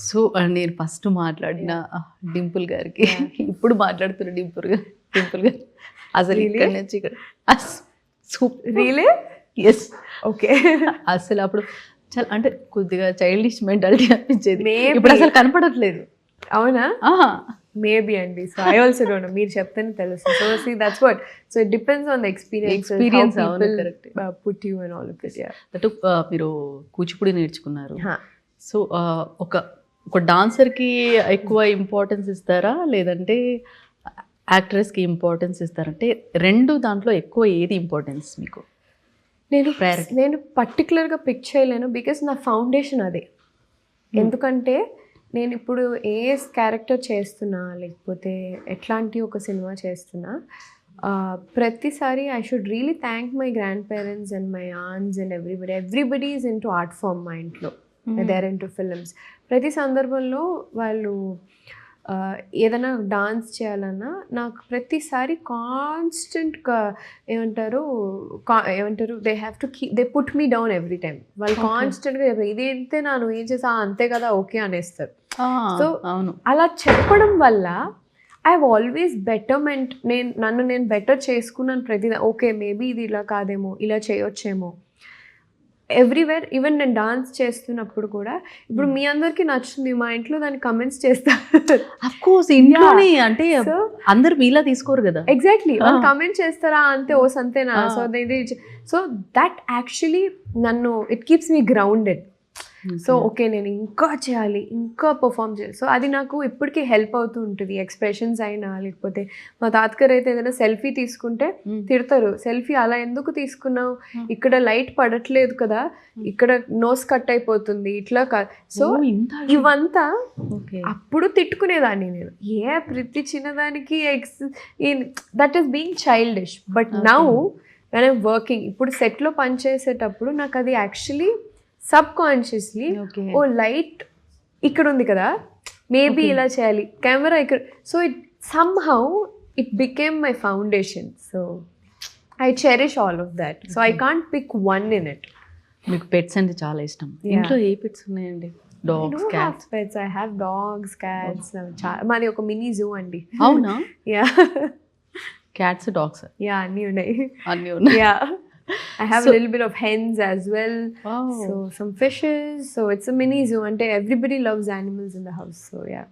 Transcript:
So నేను first మాట్లాడిన డింపుల్ గారికి ఇప్పుడు మాట్లాడుతున్న డింపుల్ గారు అసలు ఇక్కడ నుంచి ఇక్కడ రియలీ ఎస్ ఓకే. అసలు అప్పుడు చాలా అంటే కొద్దిగా చైల్డిష్ మెంటాలిటీ అనిపించేది. Maybe. ఇప్పుడు అసలు కనపడట్లేదు. అవునా? ఆహా. మేబీ అండి. So I also don't know, మీరు చెప్తేనే తెలుసు. So see that's what, so it depends on the experience అవును, correct. Put you and all of it. That మీరు కూచిపూడి నేర్చుకున్నారు. సో ఒక ఒక డాన్సర్కి ఎక్కువ ఇంపార్టెన్స్ ఇస్తారా లేదంటే యాక్ట్రెస్కి ఇంపార్టెన్స్ ఇస్తారంటే రెండు దాంట్లో ఎక్కువ ఏది ఇంపార్టెన్స్ మీకు? నేను పర్టికులర్గా పిక్ చేయలేను, బికాస్ నా ఫౌండేషన్ అదే. ఎందుకంటే నేను ఇప్పుడు ఏ క్యారెక్టర్ చేస్తున్నా లేకపోతే ఎట్లాంటి ఒక సినిమా చేస్తున్నా, ప్రతిసారి I should really thank my grandparents and my aunts and everybody is into art form. మా ఇంట్లో they are into films. ప్రతి సందర్భంలో వాళ్ళు ఏదైనా డాన్స్ చేయాలన్నా నాకు ప్రతిసారి కాన్స్టెంట్గా ఏమంటారు they have to they put me down every time. వాళ్ళు కాన్స్టెంట్గా చెప్పారు, ఇదేంటే నేను ఏం చేసా అంతే కదా ఓకే అనేస్తారు. సో అవును, అలా చెప్పడం వల్ల ఐ హ్యావ్ ఆల్వేస్ బెటర్మెంట్, నేను బెటర్ చేసుకున్నాను ప్రతిదీ. ఓకే మేబీ ఇది ఇలా కాదేమో, ఇలా చేయొచ్చేమో. ఎవ్రీవేర్, ఈవెన్ నేను డాన్స్ చేస్తున్నప్పుడు కూడా ఇప్పుడు మీ అందరికి నచ్చుతుంది, మా ఇంట్లో దాన్ని కమెంట్స్ చేస్తారు. అఫ్ కోర్స్ ఇంట్లోనే, అంటే అందరు మీలా తీసుకోరు కదా. ఎగ్జాక్ట్లీ, వాళ్ళు కమెంట్ చేస్తారా అంతే, ఓ సంతేనా. సో దట్ యాక్చువల్లీ నన్ను it keeps me grounded. So okay నేను ఇంకా చేయాలి, ఇంకా పర్ఫామ్ చేయాలి. సో అది నాకు ఇప్పటికీ హెల్ప్ అవుతూ ఉంటుంది. ఎక్స్ప్రెషన్స్ అయినా లేకపోతే మా తాతగారు అయితే ఏదైనా సెల్ఫీ తీసుకుంటే తిడతారు, సెల్ఫీ అలా ఎందుకు తీసుకున్నావు, ఇక్కడ లైట్ పడట్లేదు కదా, ఇక్కడ నోస్ కట్ అయిపోతుంది ఇట్లా కాదు. సో ఇవంతా అప్పుడు తిట్టుకునేదాన్ని నేను, ప్రతి చిన్నదానికి that is being childish. But now when I'm working, ఇప్పుడు సెట్లో పనిచేసేటప్పుడు నాకు అది యాక్చువల్లీ సబ్ కాన్షియస్లీ, ఓ లైట్ ఇక్కడ ఉంది కదా, మేబీ ఇలా చేయాలి, కెమెరా ఇక్కడ. So it somehow it became my foundation. So I cherish all of that. So I can't pick one in it. మీకు పెట్స్ అంటే చాలా ఇష్టం. ఇంట్లో ఏ పెట్స్ ఉన్నాయండి? Dogs, cats? Pets, I have dogs, cats. మాది ఒక మినీ జూ అండి. అవునా? యా. Cats, dogs? యా, అన్నీ ఉన్నాయి. అన్నీ ఉన్నాయి. Yeah. I have a little bit of hens as well. Wow. So some fishes. So it's a mini zoo. And everybody loves animals in the house. So yeah.